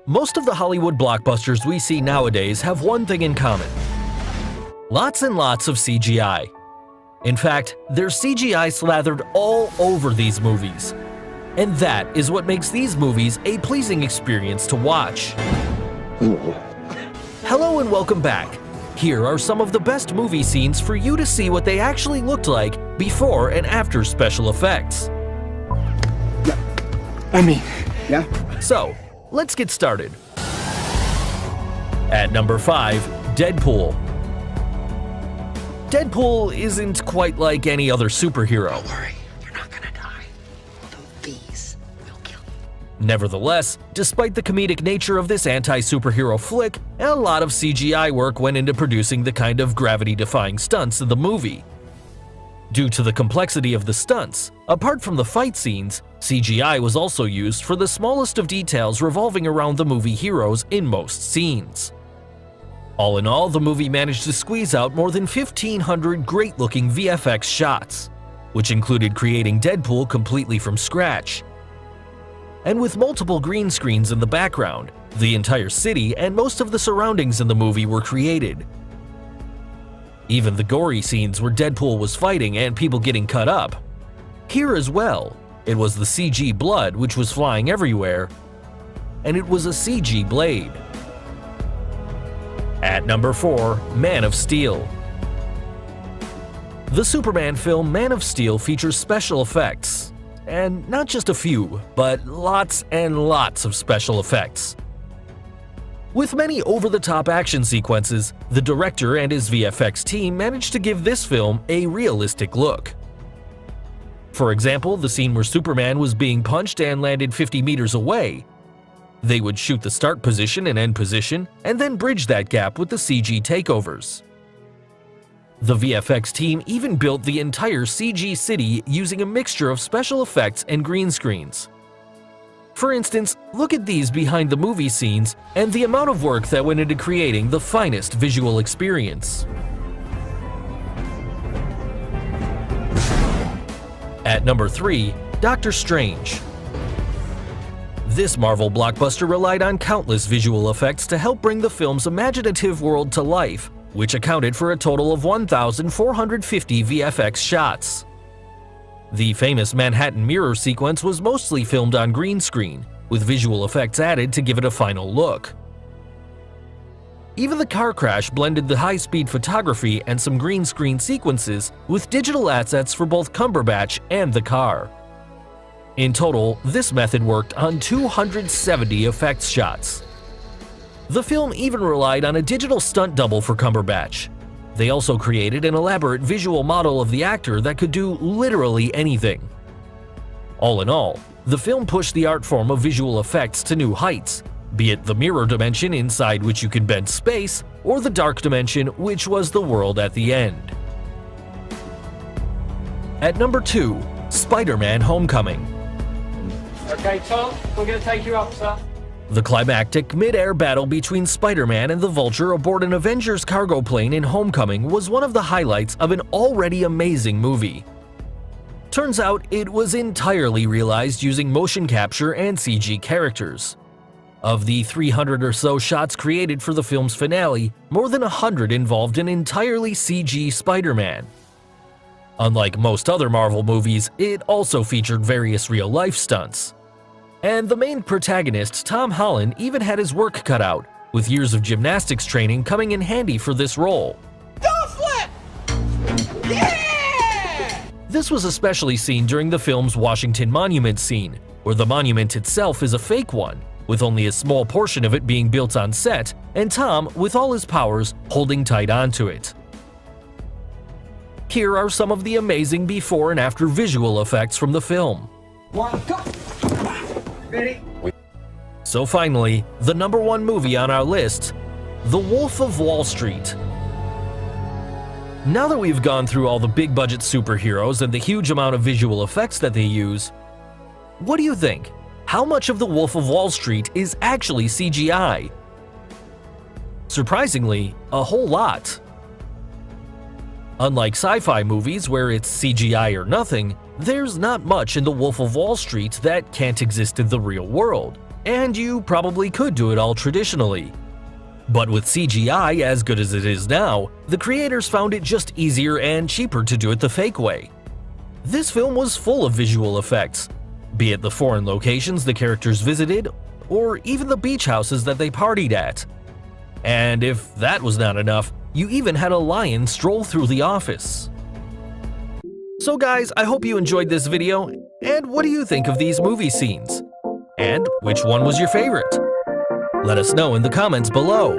Most of the Hollywood blockbusters we see nowadays have one thing in common. Lots and lots of CGI. In fact, there's CGI slathered all over these movies. And that is what makes these movies a pleasing experience to watch. Hello and welcome back. Here are some of the best movie scenes for you to see what they actually looked like before and after special effects. Yeah. So, let's get started. At number 5, Deadpool. Deadpool isn't quite like any other superhero. Don't worry, you're not gonna die. Although these will kill you. Nevertheless, despite the comedic nature of this anti-superhero flick, a lot of CGI work went into producing the kind of gravity-defying stunts in the movie. Due to the complexity of the stunts, apart from the fight scenes, CGI was also used for the smallest of details revolving around the movie heroes in most scenes. All in all, the movie managed to squeeze out more than 1,500 great-looking VFX shots, which included creating Deadpool completely from scratch. And with multiple green screens in the background, the entire city and most of the surroundings in the movie were created. Even the gory scenes where Deadpool was fighting and people getting cut up. Here as well, it was the CG blood which was flying everywhere, and it was a CG blade. At number 4, Man of Steel. The Superman film Man of Steel features special effects, and not just a few, but lots and lots of special effects. With many over-the-top action sequences, the director and his VFX team managed to give this film a realistic look. For example, the scene where Superman was being punched and landed 50 meters away. They would shoot the start position and end position, and then bridge that gap with the CG takeovers. The VFX team even built the entire CG city using a mixture of special effects and green screens. For instance, look at these behind the movie scenes and the amount of work that went into creating the finest visual experience. At number 3, Doctor Strange. This Marvel blockbuster relied on countless visual effects to help bring the film's imaginative world to life, which accounted for a total of 1,450 VFX shots. The famous Manhattan mirror sequence was mostly filmed on green screen, with visual effects added to give it a final look. Even the car crash blended the high-speed photography and some green screen sequences with digital assets for both Cumberbatch and the car. In total, this method worked on 270 effects shots. The film even relied on a digital stunt double for Cumberbatch. They also created an elaborate visual model of the actor that could do literally anything. All in all, the film pushed the art form of visual effects to new heights, be it the mirror dimension inside which you can bend space, or the dark dimension which was the world at the end. At number 2, Spider-Man: Homecoming. Okay, Tom, we're going to take you up, sir. The climactic mid-air battle between Spider-Man and the Vulture aboard an Avengers cargo plane in Homecoming was one of the highlights of an already amazing movie. Turns out it was entirely realized using motion capture and CG characters. Of the 300 or so shots created for the film's finale, more than 100 involved an entirely CG Spider-Man. Unlike most other Marvel movies, it also featured various real-life stunts. And the main protagonist, Tom Holland, even had his work cut out, with years of gymnastics training coming in handy for this role. Don't flip! Yeah! This was especially seen during the film's Washington Monument scene, where the monument itself is a fake one, with only a small portion of it being built on set, and Tom, with all his powers, holding tight onto it. Here are some of the amazing before and after visual effects from the film. One, go! Ready? So finally, the number 1 movie on our list, The Wolf of Wall Street. Now that we've gone through all the big-budget superheroes and the huge amount of visual effects that they use, what do you think? How much of The Wolf of Wall Street is actually CGI? Surprisingly, a whole lot. Unlike sci-fi movies where it's CGI or nothing, there's not much in The Wolf of Wall Street that can't exist in the real world, and you probably could do it all traditionally. But with CGI as good as it is now, the creators found it just easier and cheaper to do it the fake way. This film was full of visual effects, be it the foreign locations the characters visited, or even the beach houses that they partied at. And if that was not enough, you even had a lion stroll through the office. So guys, I hope you enjoyed this video, and what do you think of these movie scenes? And which one was your favorite? Let us know in the comments below.